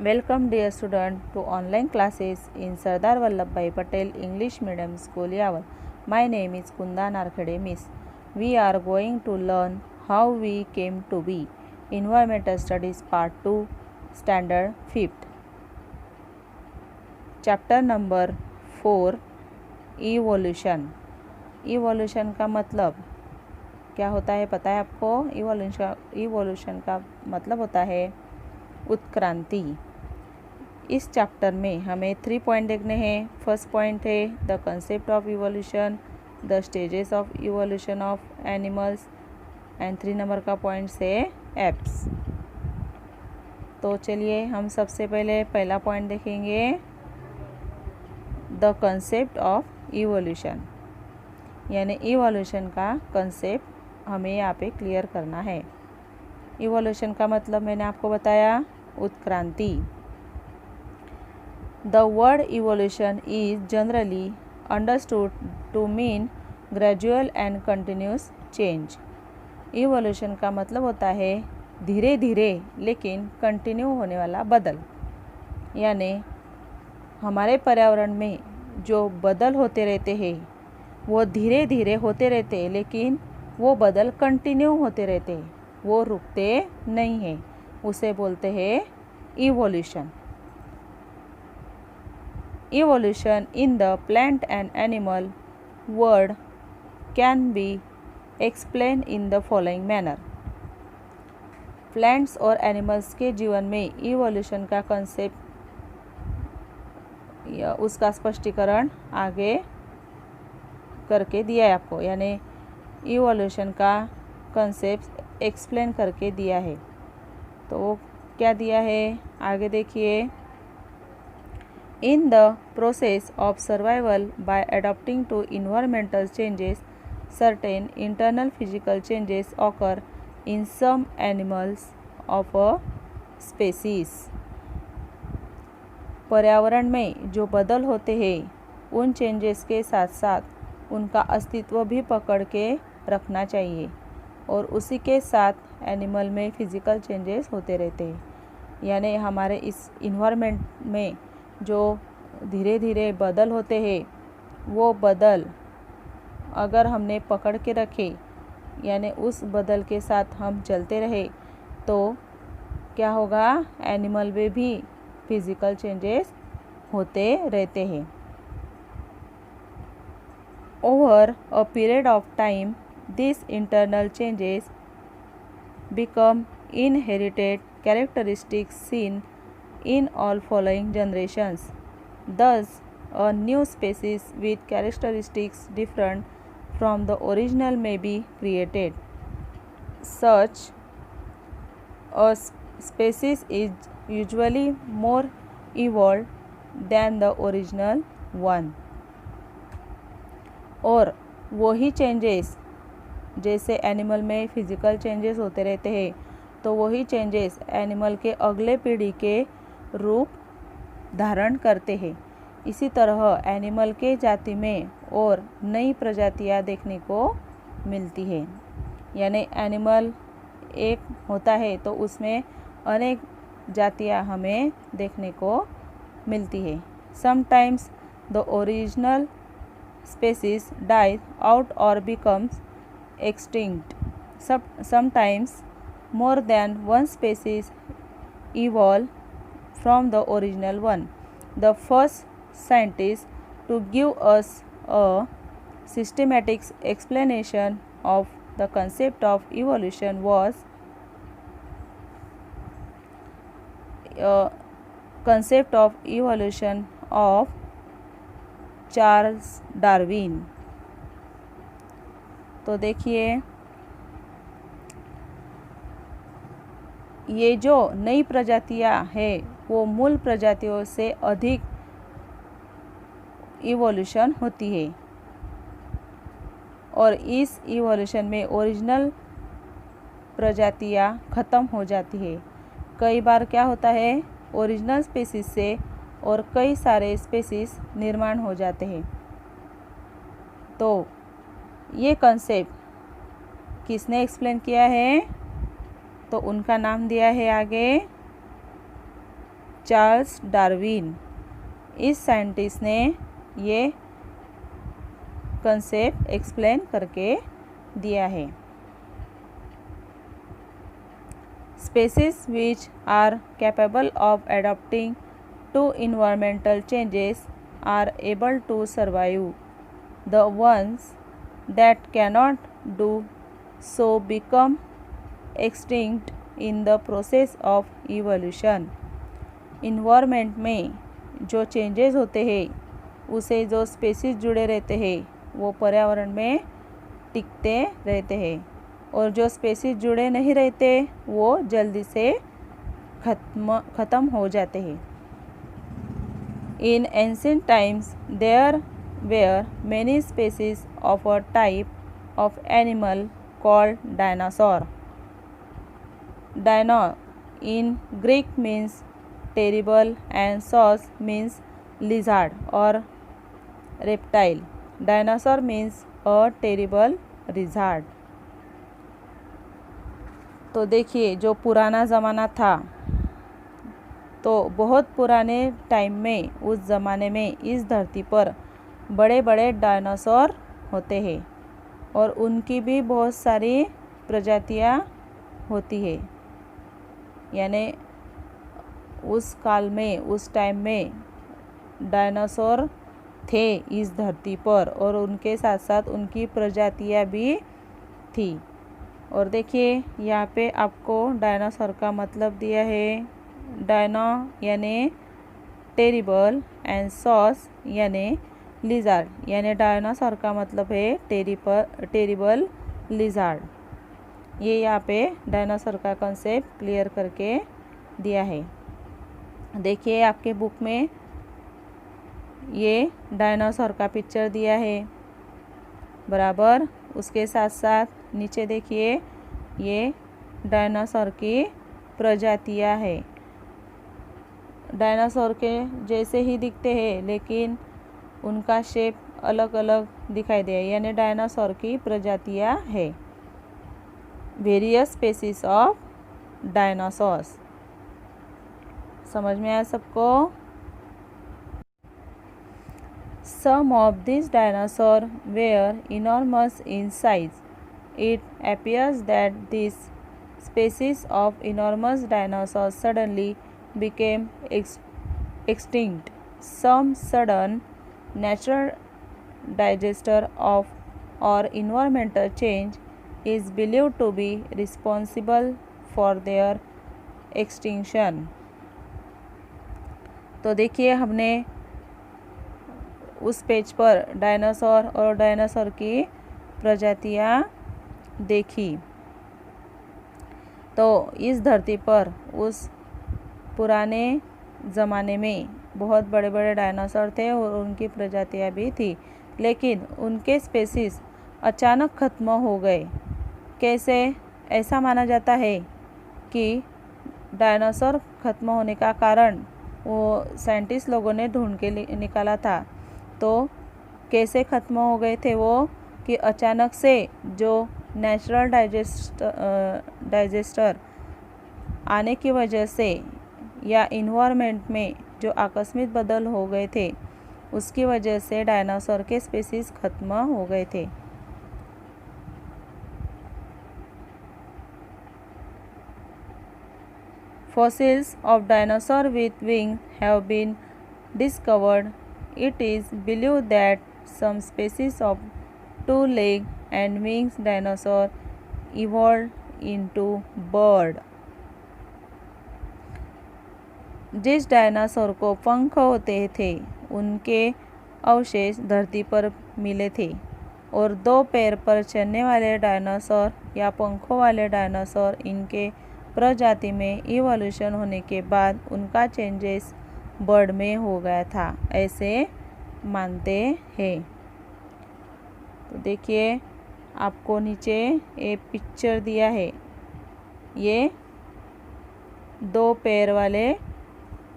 Welcome dear student to online classes in Sardar Vallabhbhai Patel English Medium School Yaval. My name is Kunda Narkhade Miss. We are going to learn how we came to be. Environmental Studies Part 2 Standard 5th. Chapter number 4 Evolution. Evolution का मतलब क्या होता है पता है आपको? Evolution का मतलब होता है उत्क्रांति। इस चैप्टर में हमें 3 पॉइंट देखने हैं। फर्स्ट पॉइंट है the concept of evolution, the stages of evolution of animals and 3 number का पॉइंट है एप्स। तो चलिए हम सबसे पहले पहला पॉइंट देखेंगे, द कंसेप्ट ऑफ इवोल्यूशन, यानी इवोल्यूशन का कंसेप्ट हमें यहाँ पे क्लियर करना है। इवोल्यूशन का मतलब मैंने आपको बताया उत्क्रांति। The word evolution is generally understood to mean gradual and continuous change. Evolution का मतलब होता है धीरे धीरे लेकिन कंटिन्यू होने वाला बदल, यानी हमारे पर्यावरण में जो बदल होते रहते हैं वो धीरे धीरे होते रहते हैं, लेकिन वो बदल कंटिन्यू होते रहते हैं, वो रुकते नहीं हैं, उसे बोलते हैं evolution. Evolution in the plant and animal world can be explained in the following manner. Plants और एनिमल्स के जीवन में इवोल्यूशन का कंसेप्ट, उसका स्पष्टीकरण आगे करके दिया है आपको, यानी इवोल्यूशन का कंसेप्ट एक्सप्लेन करके दिया है। तो वो क्या दिया है आगे देखिए। In the process of survival by adapting to environmental changes, certain internal physical changes occur in some animals of a species. पर्यावरण में जो बदल होते हैं उन चेंजेस के साथ साथ उनका अस्तित्व भी पकड़ के रखना चाहिए, और उसी के साथ एनिमल में फिजिकल चेंजेस होते रहते हैं, यानी हमारे इस इन्वायरमेंट में जो धीरे धीरे बदल होते हैं वो बदल अगर हमने पकड़ के रखे, यानी उस बदल के साथ हम चलते रहे, तो क्या होगा, एनिमल में भी फिजिकल चेंजेस होते रहते हैं। Over a period of time this internal changes become inherited characteristics seen in all following generations. Thus, a new species with characteristics different from the original may be created. Such a species is usually more evolved than the original one. और वही changes, जैसे animal में physical changes होते रहते हैं, तो वही changes animal के अगले पीढ़ी के रूप धारण करते हैं। इसी तरह एनिमल के जाति में और नई प्रजातियां देखने को मिलती है, यानी एनिमल एक होता है तो उसमें अनेक जातियां हमें देखने को मिलती है। Sometimes the original species dies out और becomes extinct. Sometimes more than one species evolve from the original one. The first scientist to give us a systematic explanation of the concept of evolution was Charles Darwin. तो देखिए, ये जो नई प्रजातियां हैं वो मूल प्रजातियों से अधिक इवोल्यूशन होती है, और इस इवोल्यूशन में ओरिजिनल प्रजातियां ख़त्म हो जाती है। कई बार क्या होता है, ओरिजिनल स्पीसीज से और कई सारे स्पीसीज निर्माण हो जाते हैं। तो ये कंसेप्ट किसने एक्सप्लेन किया है, तो उनका नाम दिया है आगे चार्ल्स डार्विन, इस साइंटिस्ट ने ये कंसेप्ट एक्सप्लेन करके दिया है। Species which are capable of adopting to environmental changes are able to survive. The ones that cannot do so become extinct in the process of evolution. Environment में जो changes होते हैं उसे जो स्पेसीज जुड़े रहते हैं वो पर्यावरण में टिकते रहते हैं, और जो स्पेसीज जुड़े नहीं रहते वो जल्दी से ख़त्म हो जाते हैं। In ancient times there were many species of a type of animal called dinosaur. Dino in Greek means terrible and saurs means lizard or reptile. Dinosaur means a terrible lizard. तो देखिए जो पुराना ज़माना था, तो बहुत पुराने टाइम में, उस ज़माने में इस धरती पर बड़े बड़े डायनासोर होते हैं और उनकी भी बहुत सारी प्रजातियाँ होती है। यानी उस काल में, उस टाइम में डायनासोर थे इस धरती पर और उनके साथ साथ उनकी प्रजातियाँ भी थी। और देखिए यहाँ पे आपको डायनासोर का मतलब दिया है। डायनो यानी टेरिबल एंड सॉस यानी लिजार्ड, यानी डायनासोर का मतलब है टेरिबल लिजार्ड। ये यहाँ पे डायनासोर का कंसेप्ट क्लियर करके दिया है। देखिए आपके बुक में ये डायनासोर का पिक्चर दिया है बराबर। उसके साथ साथ नीचे देखिए ये डायनासोर की प्रजातियाँ है। डायनासोर के जैसे ही दिखते हैं लेकिन उनका शेप अलग अलग दिखाई दे, यानी डायनासोर की प्रजातियाँ है। Various species of dinosaurs. समझ में आया सबको? Some of these dinosaurs were enormous in size. It appears that this species of enormous dinosaurs suddenly became extinct. Some sudden natural disaster of or environmental change is believed to be responsible for their extinction. तो देखिए हमने उस page पर dinosaur और dinosaur की प्रजातियाँ देखी। तो इस धरती पर उस पुराने ज़माने में बहुत बड़े बड़े डायनासोर थे और उनकी प्रजातियाँ भी थी, लेकिन उनके स्पेसीज अचानक ख़त्म हो गए। कैसे? ऐसा माना जाता है कि डायनासोर ख़त्म होने का कारण वो साइंटिस्ट लोगों ने ढूंढ के निकाला था। तो कैसे ख़त्म हो गए थे वो, कि अचानक से जो नेचुरल डाइजेस्टर आने की वजह से या इन्वायरमेंट में जो आकस्मिक बदल हो गए थे उसकी वजह से डायनासोर के स्पीसीज ख़त्म हो गए थे। Fossils of dinosaurs with wings have been discovered. It is believed that some species of two-legged and winged dinosaurs evolved into bird. जिस डायनासोर को पंख होते थे उनके अवशेष धरती पर मिले थे, और दो पैर पर चलने वाले डायनासोर या पंखों वाले डायनासोर, इनके प्रजाति में इवोल्यूशन होने के बाद उनका चेंजेस बर्ड में हो गया था, ऐसे मानते हैं। तो देखिए आपको नीचे एक पिक्चर दिया है। ये दो पैर वाले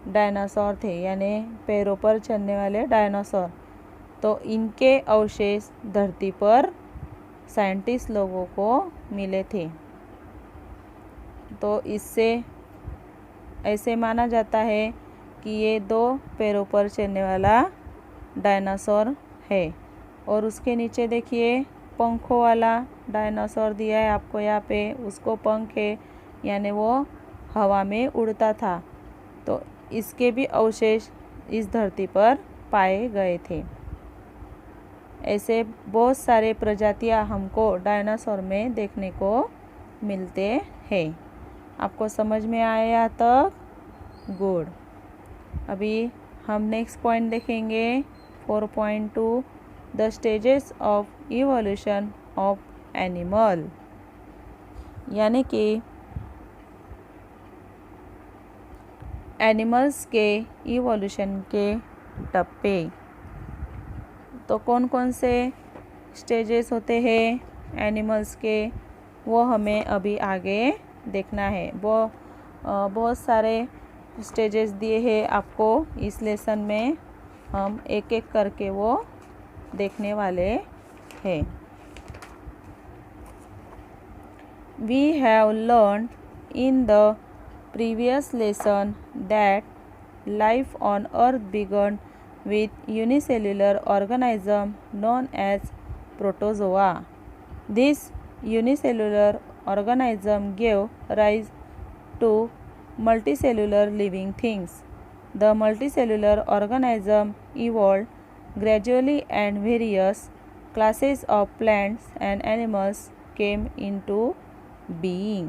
डायनासोर थे, यानी पैरों पर चलने वाले डायनासोर। तो इनके अवशेष धरती पर साइंटिस्ट लोगों को मिले थे। तो इससे ऐसे माना जाता है कि ये 2 पैरों पर चलने वाला डायनासोर है। और उसके नीचे देखिए पंखों वाला डायनासोर दिया है आपको यहाँ पे, उसको पंख है यानी वो हवा में उड़ता था। तो इसके भी अवशेष इस धरती पर पाए गए थे। ऐसे बहुत सारे प्रजातियां हमको डायनासोर में देखने को मिलते हैं। आपको समझ में आया तक? गुड। अभी हम नेक्स्ट पॉइंट देखेंगे 4.2 the stages of evolution of animal, यानी कि एनिमल्स के इवोल्यूशन के टप्पे। तो कौन कौन से स्टेजेस होते हैं एनिमल्स के, वो हमें अभी आगे देखना है। वो बहुत सारे स्टेजेस दिए हैं आपको इस लेसन में, हम एक एक करके वो देखने वाले हैं। We have learned in the previous lesson that life on Earth began with unicellular organism known as protozoa. This unicellular organism gave rise to multicellular living things. The multicellular organism evolved gradually and various classes of plants and animals came into being.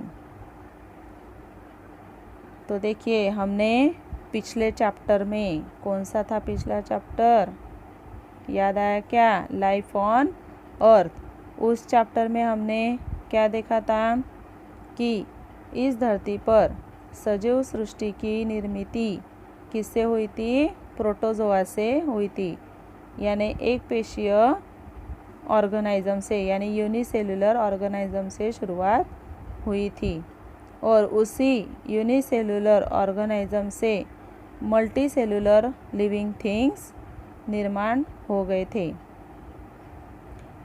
तो देखिए हमने पिछले chapter में, कौन सा था पिछला chapter, याद आया क्या? Life on earth. उस चैप्टर में हमने क्या देखा था कि इस धरती पर सजीव सृष्टि की निर्मिति किससे हुई थी? प्रोटोजोआ से हुई थी, यानी एक पेशीय ऑर्गेनिज्म से, यानी यूनिसेलुलर ऑर्गेनिज्म से शुरुआत हुई थी। और उसी यूनिसेलुलर ऑर्गेनिज्म से मल्टीसेलुलर लिविंग थिंग्स निर्माण हो गए थे।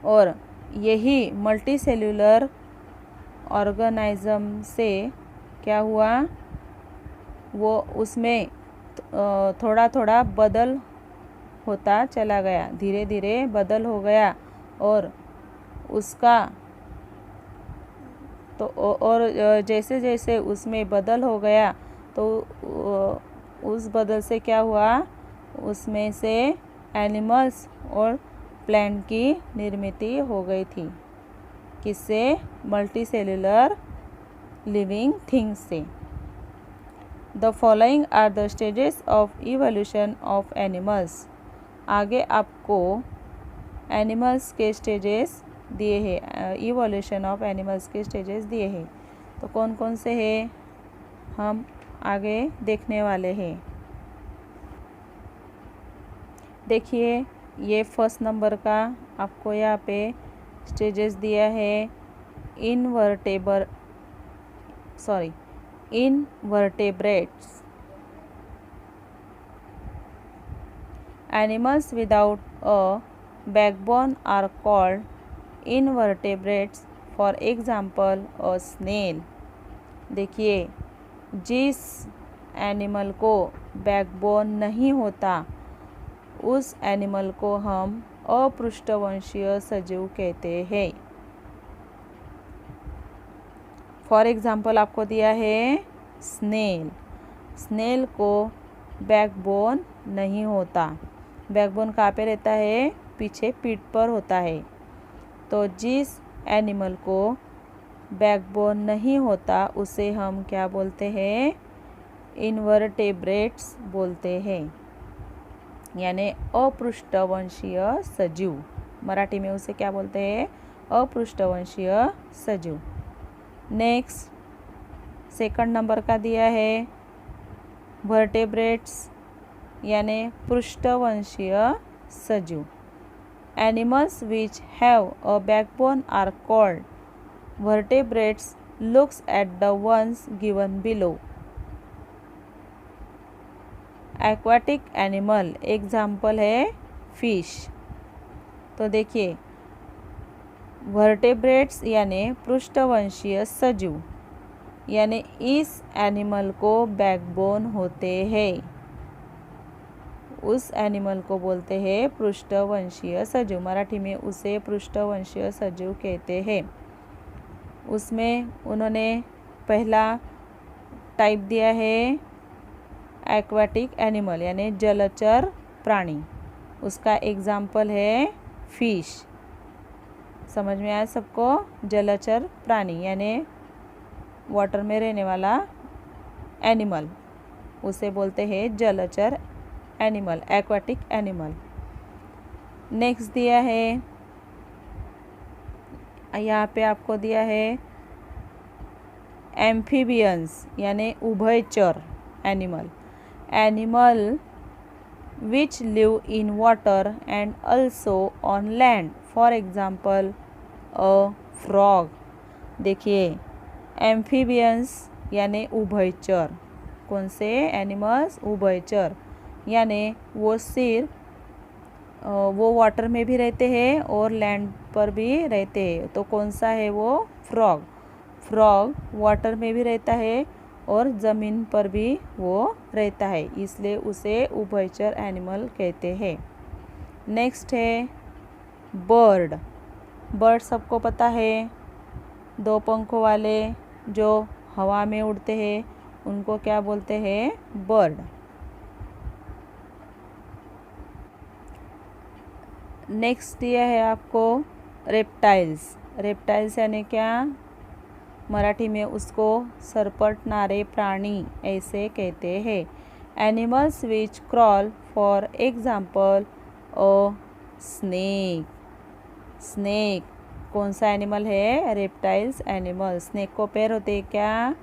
और यही मल्टीसेलुलर ऑर्गेनिज्म से क्या हुआ, वो उसमें थोड़ा थोड़ा बदल होता चला गया, धीरे धीरे बदल हो गया। और उसका तो और जैसे जैसे उसमें बदल हो गया तो उस बदल से क्या हुआ, उसमें से एनिमल्स और प्लांट की निर्मिति हो गई थी। किससे? मल्टीसेलुलर लिविंग थिंग्स से। The following are the stages of evolution of animals. आगे आपको एनिमल्स के स्टेजेस दिए हैं, इवोल्यूशन ऑफ एनिमल्स के स्टेजेस दिए हैं। तो कौन कौन से हैं हम आगे देखने वाले हैं। देखिए ये फर्स्ट नंबर का आपको यहाँ पे स्टेजेस दिया है, invertebrates. Animals without a backbone are called invertebrates. For example, a snail. देखिए जिस एनिमल को बैकबोन नहीं होता उस एनिमल को हम अपृष्ठवंशीय सजीव कहते हैं। फॉर एग्जाम्पल आपको दिया है स्नेल। स्नेल को बैकबोन नहीं होता। बैकबोन कहाँ पे रहता है? पीछे पीठ पर होता है। तो जिस एनिमल को बैकबोन नहीं होता उसे हम क्या बोलते हैं? इनवर्टेब्रेट्स बोलते हैं, यानी अपृष्ठवंशीय सजीव। मराठी में उसे क्या बोलते हैं? अपृष्ठवंशीय सजीव। नेक्स्ट सेकंड नंबर का दिया है वर्टेब्रेट्स, यानी पृष्ठवंशीय सजीव। Animals which have a backbone are called vertebrates. Looks at the ones given below. Aquatic animal, example है फिश। तो देखिए वर्टेब्रेट्स यानी पृष्ठवंशीय सजीव, यानी इस एनिमल को बैकबोन होते हैं। उस एनिमल को बोलते हैं पृष्ठवंशीय सजीव। मराठी में उसे पृष्ठवंशीय सजीव कहते हैं। उसमें उन्होंने पहला टाइप दिया है एक्वाटिक एनिमल यानी जलचर प्राणी। उसका एग्जाम्पल है फिश। समझ में आया सबको? जलचर प्राणी यानी वाटर में रहने वाला एनिमल, उसे बोलते हैं जलचर एनिमल, एक्वाटिक एनिमल। नेक्स्ट दिया है, यहाँ पे आपको दिया है एम्फीबियंस यानी उभयचर animal. Animal which live in water and also on land, for example a frog। देखिए एम्फीबियंस यानी उभयचर, कौन से एनिमल्स? उभयचर, यानी वो सिर्फ वो वाटर में भी रहते हैं और लैंड पर भी रहते हैं। तो कौन सा है वो? फ्रॉग। फ्रॉग वाटर में भी रहता है और ज़मीन पर भी वो रहता है, इसलिए उसे उभयचर एनिमल कहते हैं। नेक्स्ट है बर्ड। बर्ड सबको पता है, दो पंखों वाले जो हवा में उड़ते हैं उनको क्या बोलते हैं? बर्ड। नेक्स्ट दिया है आपको रेप्टाइल्स। रेप्टाइल्स यानी क्या? मराठी में उसको सरपटणारे प्राणी ऐसे कहते हैं। Animals which crawl, for example a snake. Snake कौन सा एनिमल है? Reptiles animal. स्नेक को पैर होते हैं क्या?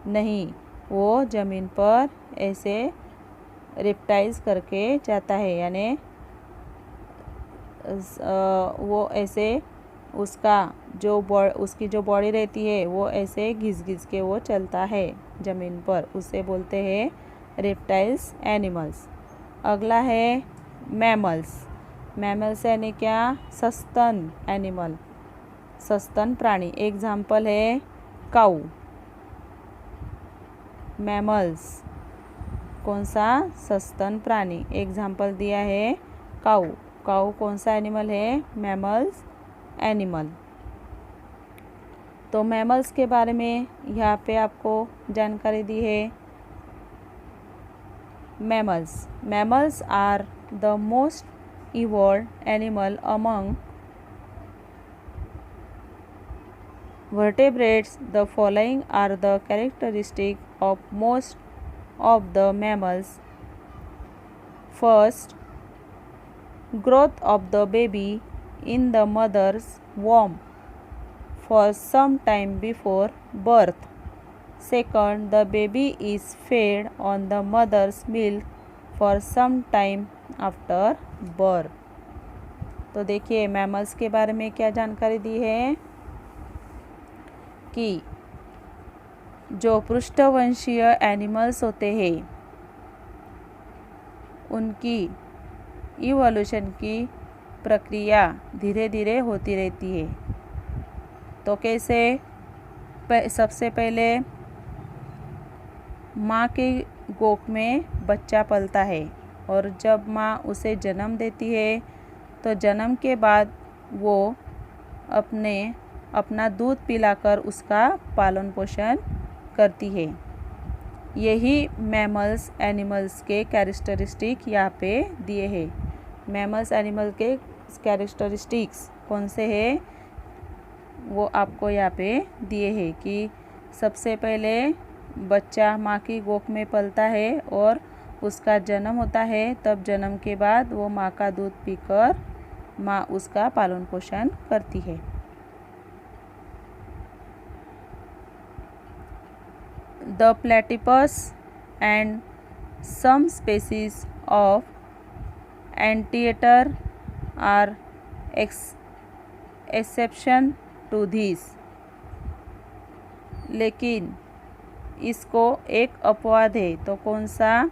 नहीं, वो ज़मीन पर ऐसे रेप्टाइल्स करके जाता है, यानी वो ऐसे उसकी जो बॉडी रहती है वो ऐसे घिस घिस के वो चलता है ज़मीन पर, उसे बोलते हैं रेप्टाइल्स एनिमल्स। अगला है मैमल्स। मैमल्स यानी क्या? सस्तन एनिमल, सस्तन प्राणी। एग्जाम्पल है काऊ। मैमल्स कौन सा? सस्तन प्राणी। एग्जाम्पल दिया है काऊ। काऊ कौन सा एनिमल है? Mammals animal. तो मैमल्स के बारे में यहाँ पे आपको जानकारी दी है। Mammals are the most evolved animal among vertebrates. The following are the characteristics of most of the mammals. First, growth of the baby in the mother's womb for some time before birth. Second, the baby is fed on the mother's milk for some time after birth. तो देखिए mammals के बारे में क्या जानकारी दी है कि जो पृष्ठवंशीय एनिमल्स होते हैं उनकी इवोल्यूशन की प्रक्रिया धीरे धीरे होती रहती है। तो कैसे? सबसे पहले माँ के गोद में बच्चा पलता है और जब माँ उसे जन्म देती है तो जन्म के बाद वो अपना दूध पिलाकर उसका पालन पोषण करती है। यही मैमल्स एनिमल्स के कैरेक्टरिस्टिक यहाँ पे दिए हैं। मैमल्स एनिमल के कैरेक्टरिस्टिक्स कौन से हैं वो आपको यहाँ पे दिए हैं कि सबसे पहले बच्चा माँ की गोद में पलता है और उसका जन्म होता है। तब जन्म के बाद वो माँ का दूध पीकर माँ उसका पालन पोषण करती है। The platypus and some species of anteater are exception to this. लेकिन इसको एक अपवाद है। तो कौन सा?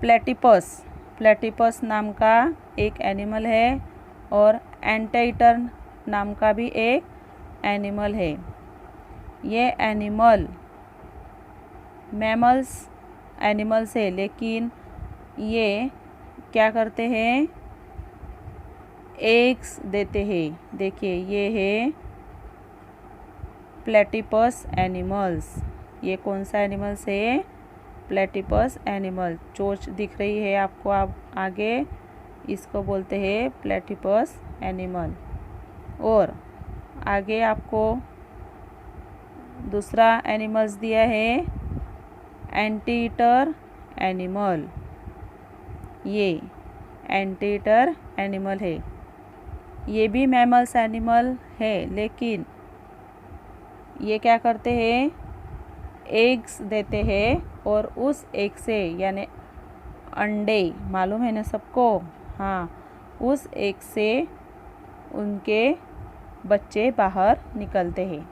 प्लेटिपस नाम का एक एनिमल है और एंटेटर नाम का भी एक एनिमल है। ये एनिमल मैमल्स एनिमल्स है, लेकिन ये क्या करते हैं, एग्स देते हैं। देखिए ये है प्लेटिपस एनिमल्स। ये कौन सा एनिमल्स है, प्लेटिपस एनिमल। चोंच दिख रही है आपको आप आगे, इसको बोलते हैं प्लेटिपस एनिमल। और आगे आपको दूसरा एनिमल्स दिया है एंटीटर एनिमल। ये एंटीटर एनिमल है, ये भी मैमल्स एनिमल है, लेकिन ये क्या करते हैं, एग्स देते हैं और उस एग से यानी अंडे, मालूम है ना सबको, हाँ, उस एग से उनके बच्चे बाहर निकलते हैं।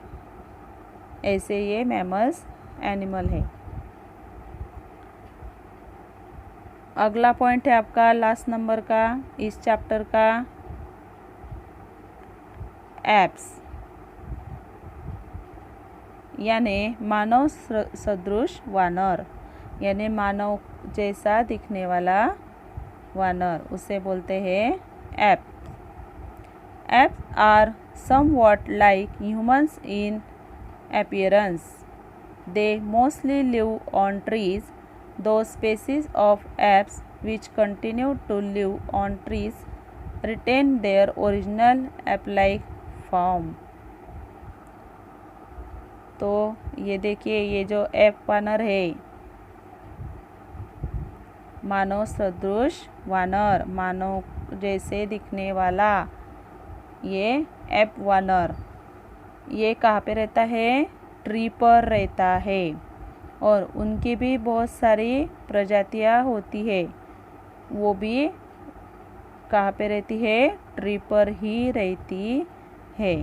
ऐसे ये मैमल्स एनिमल है। अगला पॉइंट है आपका लास्ट नंबर का इस चैप्टर का, एप्स यानी मानव सदृश वानर, यानी मानव जैसा दिखने वाला वानर, उसे बोलते हैं ape. Apes are somewhat like humans in appearance. They mostly live on trees. Those species of apes which continue to live on trees retain their original ape-like form. तो ये देखिए, ये जो एप वानर है, मानव सदृश वानर, मानव जैसे दिखने वाला ये एप वानर, ये कहाँ पे रहता है, ट्री पर रहता है। और उनकी भी बहुत सारी प्रजातियाँ होती है, वो भी कहाँ पे रहती है, ट्री पर ही रहती है।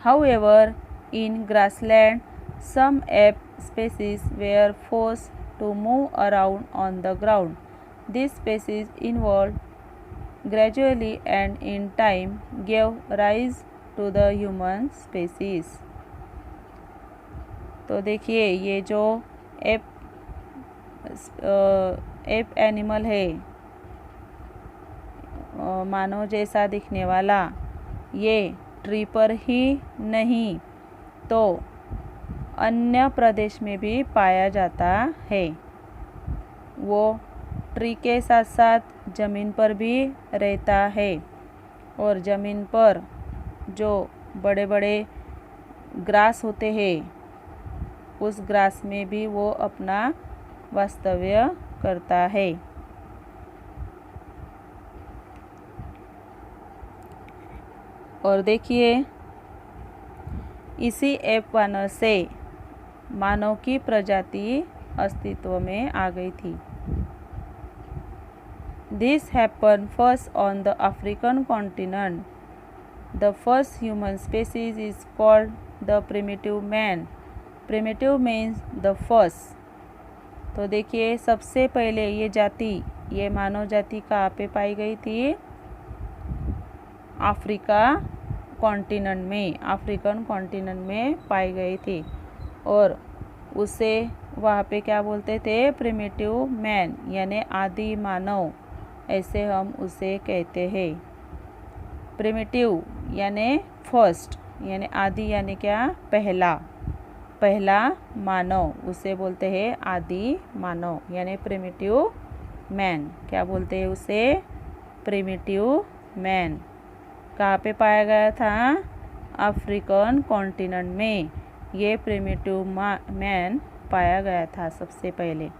However, in grassland, some ape species were forced to move around on the ground. These species evolved gradually and in time gave rise to the human species. तो देखिए ये जो एप एनिमल है, मानव जैसा दिखने वाला, ये ट्री पर ही नहीं तो अन्य प्रदेश में भी पाया जाता है। वो ट्री के साथ साथ ज़मीन पर भी रहता है, और ज़मीन पर जो बड़े बड़े ग्रास होते हैं, उस ग्रास में भी वो अपना वास्तव्य करता है। और देखिए इसी एप वानर से मानव की प्रजाति अस्तित्व में आ गई थी। This happened first on the African continent. The first human species is called the primitive man. Primitive means the first. तो देखिए सबसे पहले ये जाति, ये मानव जाति कहाँ पे पाई गई थी, अफ्रीका कॉन्टिनेंट में, अफ्रीकन कॉन्टिनेंट में पाई गई थी। और उसे वहाँ पे क्या बोलते थे, प्रिमिटिव मैन यानी आदि मानव, ऐसे हम उसे कहते हैं। प्रिमिटिव यानी फर्स्ट, यानी आदि यानी क्या, पहला, पहला मानव, उसे बोलते हैं आदि मानव यानी प्रिमिटिव मैन। क्या बोलते हैं उसे, प्रिमिटिव मैन। कहाँ पे पाया गया था, अफ्रीकन कॉन्टिनेंट में ये प्रिमिटिव मैन पाया गया था सबसे पहले।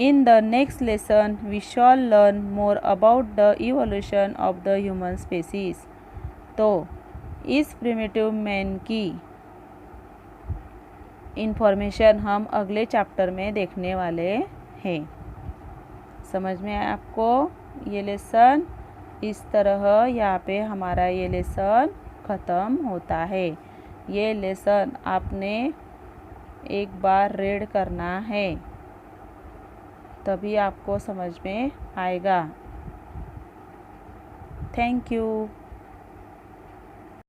In the next lesson, we shall learn more about the evolution of the human species. तो इस प्रिमिटिव मैन की इंफॉर्मेशन हम अगले चैप्टर में देखने वाले हैं। समझ में आया आपको ये लेसन? इस तरह यहाँ पे हमारा ये लेसन ख़त्म होता है। ये लेसन आपने एक बार रीड करना है, तभी आपको समझ में आएगा। Thank you.